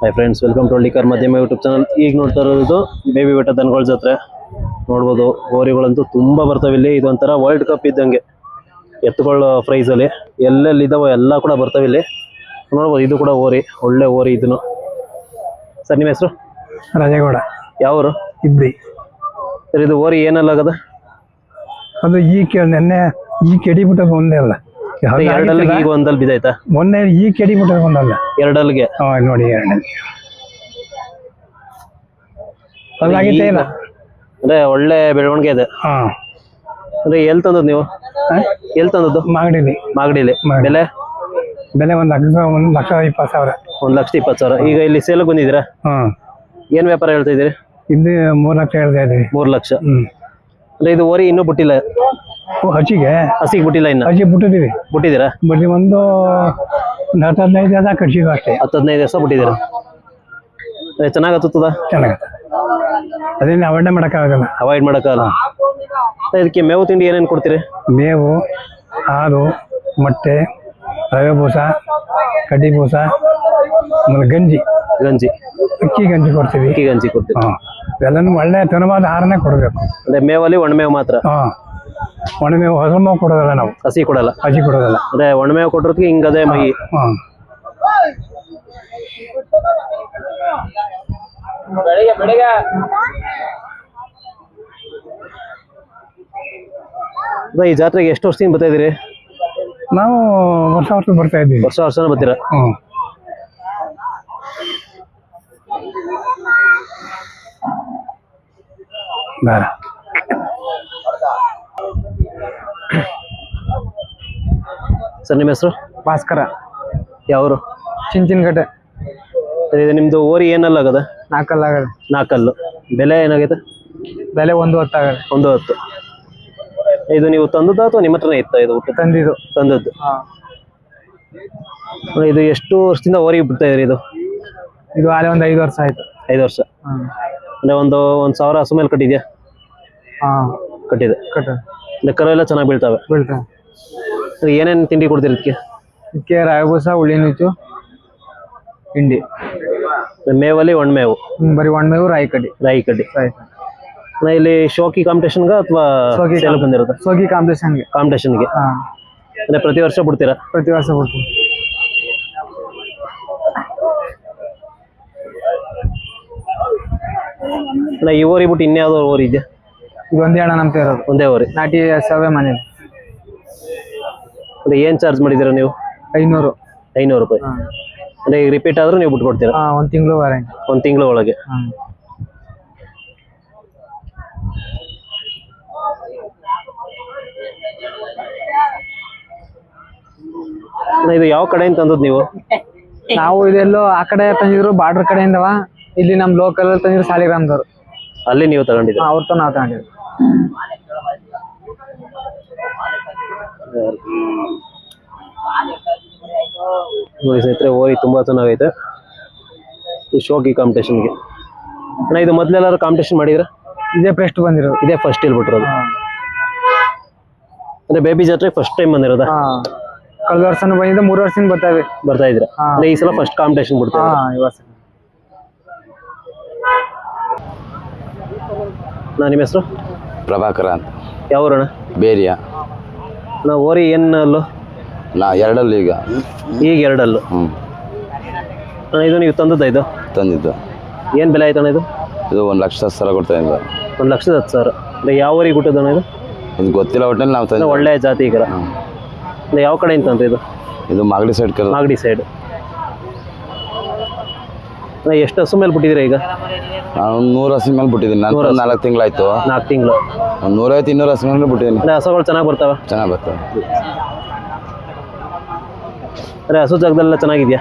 Hi friends, welcome to Hallikar ಮಾಧ್ಯಮ YouTube channel. ಈಗ ನೋಡ್ತಾ ಇರೋದು ಬೇಬಿ ಬೆಟ್ಟ ದನಗಳ ಜಾತ್ರೆ. ನೋಡ್ಬೋದು, ಹೋರಿಗಳಂತೂ ತುಂಬಾ ಬರ್ತವೆ ಇಲ್ಲಿ. ಇದೊಂಥರ ವರ್ಲ್ಡ್ ಕಪ್ ಇದ್ದಂಗೆ ಎತ್ತುಗಳ ಪ್ರೈಸ್ ಅಲ್ಲಿ ಎಲ್ಲೆಲ್ಲಿ ಇದಾವೆ ಎಲ್ಲ ಕೂಡ ಬರ್ತವೆ ಇಲ್ಲಿ. ನೋಡ್ಬೋದು, ಇದು ಕೂಡ ಹೋರಿ, ಒಳ್ಳೆ ಹೋರಿ ಇದನ್ನು. ಸರ್, ನಿಮ್ಮ ಹೆಸರು? ರಾಜೇಗೌಡ. ಯಾವರು? ಇಬ್ರಿ. ಸರ್, ಇದು ಹೋರಿ ಏನಲ್ಲಾಗದ? ಅದು ನೆನ್ನೆ ಕೆಡಿಬಿಟ್ಟ ಒಂದೇ ಅಲ್ಲ, ಎರಡಲ್ಲಿಗೆ ಈಗ ಒಂದಲ್ಲಿ ಬಿದ್ದಾಯ್ತಾ? ಮೊನ್ನೆ ಕೆಡಿಬಿಟ್ಟ ಒಂದಲ್ಲ, ಎರಡಲ್ಲಿಗೆ. ನೋಡಿ ಎರಡಲ್ಲಿ ಅಲ್ಲಾಗಿತ್ತೇ ಇಲ್ಲ. ಅಂದ್ರೆ ಒಳ್ಳೆ ಬೆಳವಣಿಗೆ ಇದೆ. ಅಂದ್ರೆ ಎಲ್ಲಿ ತಂದದ್ದು ನೀವು? ಎಲ್ಲಿ ತಂದದ್ದು? ಮಾಗಡಿಲಿ. ಬೆಲೆ? ಬೆಲೆ 1,20,000. 1,20,000. ಈಗ ಇಲ್ಲಿ ಸೇಲ್ ಬಂದಿದ್ದೀರಾ? ಏನ್ ವ್ಯಾಪಾರ ಹೇಳ್ತಾ ಇದ್ದೀರಿ? ಇಲ್ಲಿ 3 ಲಕ್ಷ ಹೇಳ್ತಾ ಇದ್ದೀವಿ. 3 ಲಕ್ಷ. ಅಂದ್ರೆ ಇದು ಓರಿ ಇನ್ನೂ ಬಿಟ್ಟಿಲ್ಲ? ಹಸಿಗೆ ಬಿಟ್ಟಿಲ್ಲ ಇನ್ನು? ಹಸಿ ಬಿಟ್ಟಿದ್ದೀರಾ? ಬಡ್ಡಿ ಒಂದು 15 ದಿವಸ ಕಟ್ಸಿದ್ವಿ ಅಷ್ಟೇ. 15 ದಿವಸ ಬಿಟ್ಟಿದ್ದೀರಾ? ಚೆನ್ನಾಗ್ ಹತ್ತದ? ಚೆನ್ನಾಗತ್ತ. ಅದೇನು ಅವಾಯ್ಡ್ ಮಾಡೋಕ್ಕಾಗಲ್ಲ. ಅವಾಯ್ಡ್ ಮಾಡೋಕ್ಕಾಗಲ್ಲ. ಇದಕ್ಕೆ ಮೇವು ತಿಂಡಿ ಏನೇನು ಕೊಡ್ತೀರಿ? ಮೇವು, ಹಾಲು, ಮೊಟ್ಟೆ, ರವೆ ಬೂಸ, ಕಡ್ಡಿ ಬೂಸ, ಆಮೇಲೆ ಗಂಜಿ. ಅಕ್ಕಿ ಗಂಜಿ ಕೊಡ್ತೀವಿ. ಎಲ್ಲನೂ ಒಳ್ಳೆ ತನವಾದ ಆಹಾರನೇ ಕೊಡಬೇಕು. ಅಂದ್ರೆ ಮೇವಲ್ಲಿ ಒಣಮೇವು ಮಾತ್ರ? ಒಣಮೇವು, ಹೊಸ ಮೇವು ಕೊಡೋದಲ್ಲ ನಾವು. ಹಸಿ ಕೊಡೋದಲ್ಲ. ಅಂದ್ರೆ ಒಣಮೇವು ಕೊಟ್ಟರೆ ಹಿಂಗದೇ ಮೈ. ಈ ಜಾತ್ರೆಗೆ ಎಷ್ಟು ವರ್ಷದಿಂದ ಬರ್ತಾ ಇದೀರಿ? ನಾವು ವರ್ಷ ಬರ್ತಾ ಇದ್ದೀವಿ. ವರ್ಷ ಬರ್ತೀರಾ? ಸರ್, ನಿಮ್ಮ ಹೆಸರು? ಭಾಸ್ಕರ. ಯಾವರು? ಚಿಂಚಿನಕಟ್ಟೆ. ಇದು ನಿಮ್ದು ಓರಿ ಏನಲ್ಲಾಗದ? 4 ಕಲ್ಲು ಆಗದ. 4 ಕಲ್ಲು. ಬೆಲೆ ಏನಾಗೈತೆ? ಬೆಲೆ 1,10 ಆಗದ. 1,10. ಇದು ನೀವು ತಂದದ್ದು ಅಥವಾ ನಿಮ್ಮ ಹತ್ರನೇ ಇತ್ತ? ಇದು ತಂದದ್ದು. ಇದು ಎಷ್ಟು ವರ್ಷದಿಂದ ಓರಿಗೆ ಬಿಡ್ತಾ ಇದ್ರಿ? ಇದು ಆಲೆ ಒಂದು 5 ವರ್ಷ ಆಯ್ತು. 5 ವರ್ಷ. ಅಂದ್ರೆ 1,000 ಹಸು ಮೇಲೆ ಕಟ್ಟಿದ್ಯಾ? ಕಟ್ಟಿದೆ. ಅಂದ್ರೆ ಕರು ಎಲ್ಲ ಚೆನ್ನಾಗಿ ಬೀಳ್ತಾವೆ? ಏನೇನು ತಿಂಡಿ ಕೊಡ್ತೀರಿ ಇದಕ್ಕೆ? ರಾಗಿ ಬೂಸ, ಉಳ್ಳಿ ನುಚ್ಚು, ಹಿಂಡಿ. ಮೇವಲ್ಲಿ ಒಣಮೇವು? ಬರೀ ಒಣಮೇವು, ರಾಗಿ ಕಡ್ಡಿ. ಇಲ್ಲಿ ಶೋಕಿ ಕಾಂಪಿಟೇಷನ್ಗ ಅಥವಾ ಬಂದಿರುತ್ತೆ? ಶೋಕಿ ಕಾಂಪಿಟೇಷನ್ಗೆ. ಅಂದ್ರೆ ಪ್ರತಿ ವರ್ಷ ಬಿಡ್ತೀರಾ? ಪ್ರತಿ ವರ್ಷ ಬಿಡ್ತೀವಿ. ಈ ಓರಿ ಬಿಟ್ಟು ಇನ್ಯಾವ್ದು ಓರಿ ಇದೆಯಾ? ಇದೊಂದೇ ಅಣ್ಣ ನಮ್ಗೆ ಇರೋದು. ಒಂದೇ ಓರಿ? ನಾಟಿ ಸವೆ ಮನೇಲಿ. ಅಂದ್ರೆ ಏನ್ ಚಾರ್ಜ್ ಮಾಡಿದ್ದೀರಾ ನೀವು? 500 ರೂಪಾಯಿ. ಅಂದ್ರೆ ಈಗ ರಿಪೀಟ್ ಆದ್ರೂ ನೀವು ಬಿಟ್ಕೊಡ್ತೀರಾ? 1 ತಿಂಗಳು ವಾರಂಟಿ. 1 ತಿಂಗಳ ಒಳಗೆ. ಇದು ಯಾವ ಕಡೆಯಿಂದ ತಂದದ್ ನೀವು? ನಾವು ಇದೆಲ್ಲೋ ಆ ಕಡೆ ತಂದಿದ್ರು, ಬಾರ್ಡರ್ ಕಡೆಯಿಂದವ. ಇಲ್ಲಿ ನಮ್ ಲೋಕಲ್ ತಂದಿದ್ರು, ಸಾಲಿಗ್ರಾಮದವ್ರು. ಅಲ್ಲಿ ನೀವು ತಗೊಂಡಿದ್ದೀರಾ? ಅವ್ರತ ನಾವು ತಗೊಂಡಿದ್ವಿ. ಸ್ನೇಹಿತರೆ, ಓರಿ ತುಂಬಾ ಚೆನ್ನಾಗೈತೆ. ಈ ಶೋಕಿ ಕಾಂಪಿಟೇಷನ್ಗೆ. ಇದು ಮೊದ್ಲೆಲ್ಲಾರು ಕಾಂಪಿಟೇಷನ್ ಮಾಡಿದ್ರ? ಇದೇ ಫಸ್ಟ್ ಬಂದಿರೋದು. ಇದೇ ಫಸ್ಟ್ ಇಲ್ಲಿ ಬಿಟ್ಟಿರೋದು? ಅಂದ್ರೆ ಬೇಬಿ ಜಾತ್ರೆ ಫಸ್ಟ್ ಟೈಮ್ ಬಂದಿರೋದ? ಕಳೆದ ವರ್ಷನೂ ಬಂದಿದ್ದೆ, 3 ವರ್ಷದಿಂದ ಬರ್ತಾ ಇದ್ರ. ಈ ಸಲ ಫಸ್ಟ್ ಕಾಂಪಿಟೇಷನ್ ಬಿಡ್ತಾ? ನಿಮ್ಮ ಹೆಸರು? ಪ್ರಭಾಕರ ಅಂತ. ಯಾವೂರಣ? ಬೇರಿಯಾ. ಓರಿ ಏನಲ್ಲು? ಎರಡಲ್ಲು. ಈಗ ಎರಡಲ್ಲು. ಇದು ನೀವು ತಂದದ್ದ? ಇದು ತಂದಿದ್ದು. ಏನ್ ಬೆಲೆ ಆಯ್ತಣ್ಣ ಇದು? 1,10,000 ಕೊಡ್ತಾ ಇದ್ದ. 1,10,000. ಅಂದ್ರೆ ಯಾವ ಊರಿಗೆ ಹುಟ್ಟದಣ್ಣ ಇದು? ಇದು ಗೊತ್ತಿಲ್ಲ, ಒಟ್ಟಿನಲ್ಲಿ ನಾವು ತಂದ. ಒಳ್ಳೆ ಜಾತಿ ಈಗ. ಯಾವ ಕಡೆಯಿಂದ ತಂದ್ರೆ ಇದು? ಇದು ಮಾಗಡಿ ಸೈಡ್. ಮಾಗಡಿ ಸೈಡ್. ಎಷ್ಟು ಹಸು ಮೇಲೆ ಬಿಟ್ಟಿದ್ದೀರಾ ಈಗ? ನಾನು 100 ಹಸು ಮೇಲೆ ಬಿಟ್ಟಿದ್ದೀನಿ. ನಾನು 4 ತಿಂಗಳಾಯ್ತು. 4 ತಿಂಗಳು. 150-200 ಹಸು ಮೇಲೆ ಬಿಟ್ಟಿದ್ದೀನಿ. ಹಸುಗಳು ಚೆನ್ನಾಗಿ ಬರ್ತಾವೆ? ಚೆನ್ನಾಗಿ ಬರ್ತವೆ. ಹಸು ಜಾಗದಲ್ಲೆಲ್ಲ ಚೆನ್ನಾಗಿದ್ಯಾ?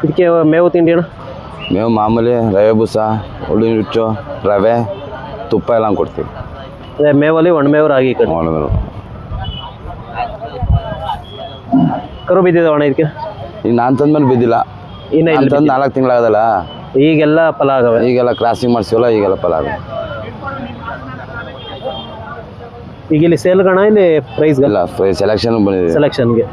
ಇದಕ್ಕೆ ಮೇವು ತಿಂಡಿ ಅಣ್ಣ? ಮೇವು ಮಾಮೂಲಿ ರವೆ ಬೂಸ, ಉಳ್ಳಿ ನುಚ್ಚು, ರವೆ, ತುಪ್ಪ ಎಲ್ಲ ಕೊಡ್ತೀವಿ. ಅದೇ ಮೇವಲ್ಲಿ ಒಣಮೇವು, ರಾಗಿ ಕಡ್ಡಿ. ಕರು ಬಿದ್ದಿದ್ದಾವ ಅಣ್ಣ ಇದಕ್ಕೆ? ಈಗ ನಾನು ತಂದ್ಮೇಲೆ ಬಿದ್ದಿಲ್ಲ. ಇನ್ನು 4 ತಿಂಗಳಾಗದಲ್ಲ. ಈಗೆಲ್ಲ ಫಲ ಆಗವೆ? ಈಗೆಲ್ಲ ಕ್ರಾಸಿಂಗ್ ಮಾಡಿಸಿವಲ್ಲ, ಈಗೆಲ್ಲ ಫಲ ಆಗವೆ. ಈಗ ಇಲ್ಲಿ ಸೇಲ್ ಗಣ ಇಲ್ಲಿ ಪ್ರೈಸ್? ಇಲ್ಲ, ಸೆಲೆಕ್ಷನ್ ಬಂದಿದೆ. ಸೆಲೆಕ್ಷನ್ಗೆ.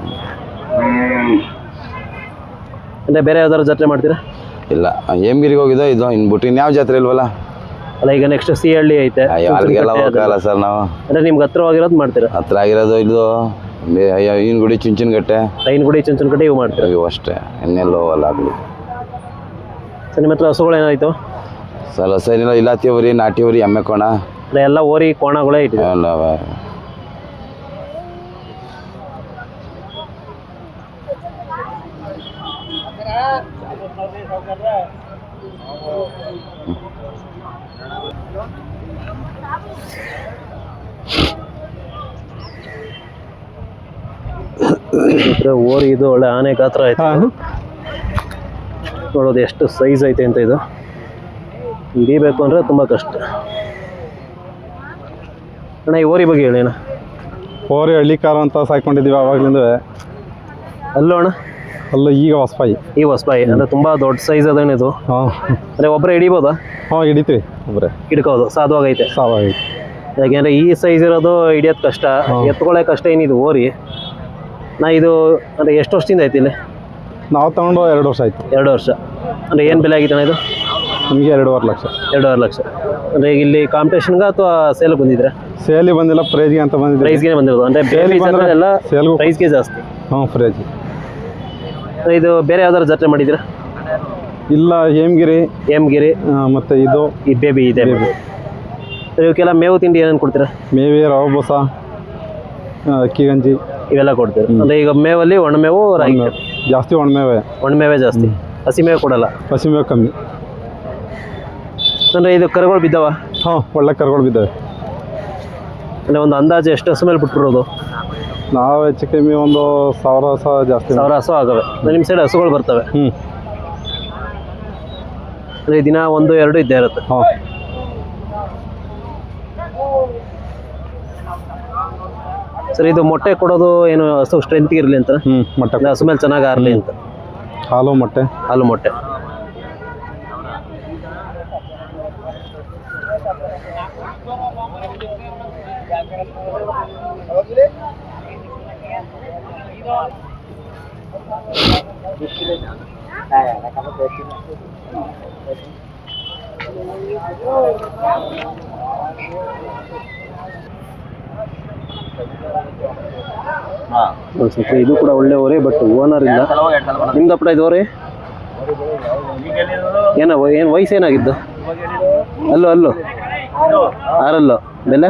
ಅಂದರೆ ಬೇರೆ ಯಾವ್ದಾದ್ರು ಜಾತ್ರೆ ಮಾಡ್ತೀರಾ? ಇಲ್ಲ ಹೇಮಗಿರಿಗೆ ಹೋಗಿದ್ದೋ ಇದು ಇನ್ನು ಬಿಟ್ಟು ಇನ್ಯಾವ ಜಾತ್ರೆ ಇಲ್ವಲ್ಲ. ಅಲ್ಲ ಈಗ ನೆಕ್ಸ್ಟ್ ಸಿ ಹಳ್ಳಿ ಐತೆ, ಅಯ್ಯೋ ಅಲ್ಲಿಗೆಲ್ಲ ಹೋಗಲ್ಲ ಸರ್ ನಾವು. ಅಂದರೆ ನಿಮ್ಗೆ ಹತ್ರವಾಗಿರೋದು ಮಾಡ್ತೀರಾ? ಹತ್ರ ಆಗಿರೋದು ಇದು ಈನಗುಡಿ ಚುಂಚನಕಟ್ಟೆ, ಐನಗುಡಿ ಚುಂಚನಕಟ್ಟೆ ಇವು ಮಾಡ್ತೀರಾ? ಇವು ಅಷ್ಟೇ, ಇನ್ನೆಲ್ಲೋ ಹೋಗಲ್ಲ ಆಗಲಿ. ಸರ್ ನಿಮ್ಮ ಹತ್ರ ಹಸುಗಳು ಏನಾಯಿತು? ಸರ್ ಹೊಸ ಏನಿಲ್ಲ, ಇಲಾತಿ ಊರಿ ನಾಟಿ ಊರಿ ಎಮ್ಮೆ ಕೋಣ ಎಲ್ಲ ಓರಿ ಕೋಣಗಳೇ ಇಟ್ಟಿದೆ. ಎಲ್ಲ ಓರಿ ಇದು ಒಳ್ಳೆ ಆನೆ ಗಾತ್ರ ಆಯ್ತು. ನೋಡೋದು ಎಷ್ಟು ಸೈಜ್ ಐತೆ ಅಂತ. ಇದು ಹಿಡಿಬೇಕು ಅಂದರೆ ತುಂಬ ಕಷ್ಟ. ಅಣ್ಣ ಈ ಓರಿ ಬಗ್ಗೆ ಹೇಳಿ ಅಣ್ಣ. ಓರಿ ಹಳ್ಳಿ ಕಾರು ಅಂತ ಸಾಕೊಂಡಿದ್ದೀವಿ ಆವಾಗಲಿಂದ. ಅಲ್ಲೋ ಅಣ್ಣ? ಅಲ್ಲ ಈಗ ಹೊಸಪಾಯಿ. ಈ ಹೊಸಬಾಯಿ ಅಂದರೆ ತುಂಬ ದೊಡ್ಡ ಸೈಜ್ ಅದೇನು ಇದು? ಹಾಂ ಅಂದರೆ ಒಬ್ಬರೇ ಹಿಡಿಬೋದಾ? ಹಾಂ ಹಿಡಿತೀವಿ ಒಬ್ಬರೇ. ಹಿಡ್ಕೋದು ಸಾಧುವಾಗೈತೆ. ಸಾವಾಗೈತೆ. ಯಾಕೆಂದರೆ ಈ ಸೈಜ್ ಇರೋದು ಹಿಡಿಯೋದು ಕಷ್ಟ, ಎತ್ಕೊಳ್ಳೋ ಕಷ್ಟ ಏನಿದು ಓರಿ. ನಾ ಇದು ಅಂದರೆ ಎಷ್ಟು ವರ್ಷದಿಂದ ಐತಿ ಇಲ್ಲಿ? ನಾವು ತಗೊಂಡು 2 ವರ್ಷ ಆಯಿತು. 2 ವರ್ಷ. ಅಂದರೆ ಏನು ಬೆಲೆ ಆಗಿತ್ತಣ್ಣ ಇದು? ನಮಗೆ 2.5 ಲಕ್ಷ. 2.5 ಲಕ್ಷ. ಅಂದರೆ ಈಗ ಇಲ್ಲಿ ಕಾಂಪಿಟೇಷನ್ಗೆ ಅಥವಾ ಸೇಲ್ಗೆ ಬಂದಿದ್ರೆ? ಸೇಲಿ ಬಂದಿಲ್ಲ, ಪ್ರೈಜ್ಗೆ ಅಂತ ಬಂದಿದ್ದೀವಿ. ಪ್ರೈಸ್ಗೆ ಬಂದಿರೋದು. ಅಂದರೆ ಬೇರೆ ಎಲ್ಲ ಸೇಲ್ಗೂ ಪ್ರೈಸ್ಗೆ ಜಾಸ್ತಿ. ಹಾಂ ಪ್ರೈಜ್. ಇದು ಬೇರೆ ಯಾವ್ದಾದ್ರು ಜಾತ್ರೆ ಮಾಡಿದ್ದೀರಾ? ಇಲ್ಲ ಹೇಮಗಿರಿ, ಹೇಮಗಿರಿ ಮತ್ತು ಇದು ಈ ಬೇಬಿ ಇದೆ. ಇವಕ್ಕೆಲ್ಲ ಮೇವು ತಿಂಡಿ ಏನೇನು ಕೊಡ್ತೀರಾ? ಮೇವೆ, ರವೆ ಬೂಸ, ಅಕ್ಕಿ ಗಂಜಿ ಇವೆಲ್ಲ ಕೊಡ್ತೀರಾ? ಅಂದರೆ ಈಗ ಮೇವಲ್ಲಿ ಒಣಮೇವು, ರಾಗಿ ಜಾಸ್ತಿ ಒಣಮೇವೆ. ಒಣಮೇವೆ ಜಾಸ್ತಿ, ಹಸಿ ಮೇವು ಕೊಡಲ್ಲ? ಹಸಿಮೇವೆ ಕಮ್ಮಿ. ಅಂದರೆ ಇದು ಕರುಗಳು ಬಿದ್ದಾವ? ಹಾಂ ಒಳ್ಳೆ ಕರುಗಳು ಬಿದ್ದಾವೆ. ಅಂದರೆ ಒಂದು ಅಂದಾಜು ಎಷ್ಟು ಹಸು ಮೇಲೆ ಬಿಟ್ಟಿರೋದು? ನಾವು ಹೆಚ್ಚು ಕಮ್ಮಿ ಒಂದು 1000 ಹಸ ಜಾಸ್ತಿ. 1000 ಹಸು ಆಗವೆ. ನಿಮ್ಮ ಸೈಡ್ ಹಸುಗಳು ಬರ್ತವೆ? ಹ್ಞೂ. ಅಂದರೆ ದಿನ 1-2 ಇದ್ದೇ ಇರುತ್ತೆ? ಹಾಂ. ಸರ್ ಇದು ಮೊಟ್ಟೆ ಕೊಡೋದು ಏನು ಹಸು ಸ್ಟ್ರೆಂತ್ ಇರಲಿ ಅಂತ? ಮೊಟ್ಟೆ, ಅಂದರೆ ಹಸು ಮೇಲೆ ಚೆನ್ನಾಗಿ ಆರಲಿ ಅಂತ? ಹಾಲು ಮೊಟ್ಟೆ. ಹಾಲು ಮೊಟ್ಟೆ. ಒಂದು ಸ್ವಲ್ಪ ಇದು ಕೂಡ ಒಳ್ಳೆ ಓರಿ, ಬಟ್ ಓನರ್ ಇಲ್ಲ. ನಿಮ್ದಪ್ಪಡ ಇದು ಓರಿ ಏನು ವಯಸ್ಸು ಏನಾಗಿದ್ದು? ಅಲ್ಲೋ 6 ಬೆಲೆ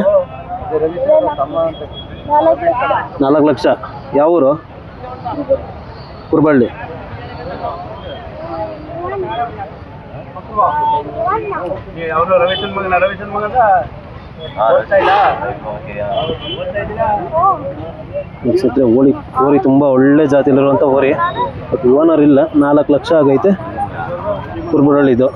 4 ಲಕ್ಷ. ಯಾವ ಊರು? ಕುರ್ಬಳ್ಳಿ. ಅನ್ಸುತ್ತೆ ಓರಿ ತುಂಬ ಒಳ್ಳೆ ಜಾತಿಲಿರುವಂಥ ಓರಿ, ಬಟ್ ಓನರ್ ಇಲ್ಲ. 4 ಲಕ್ಷ ಆಗೈತೆ. ಕುರ್ಬಳ್ಳಿದು.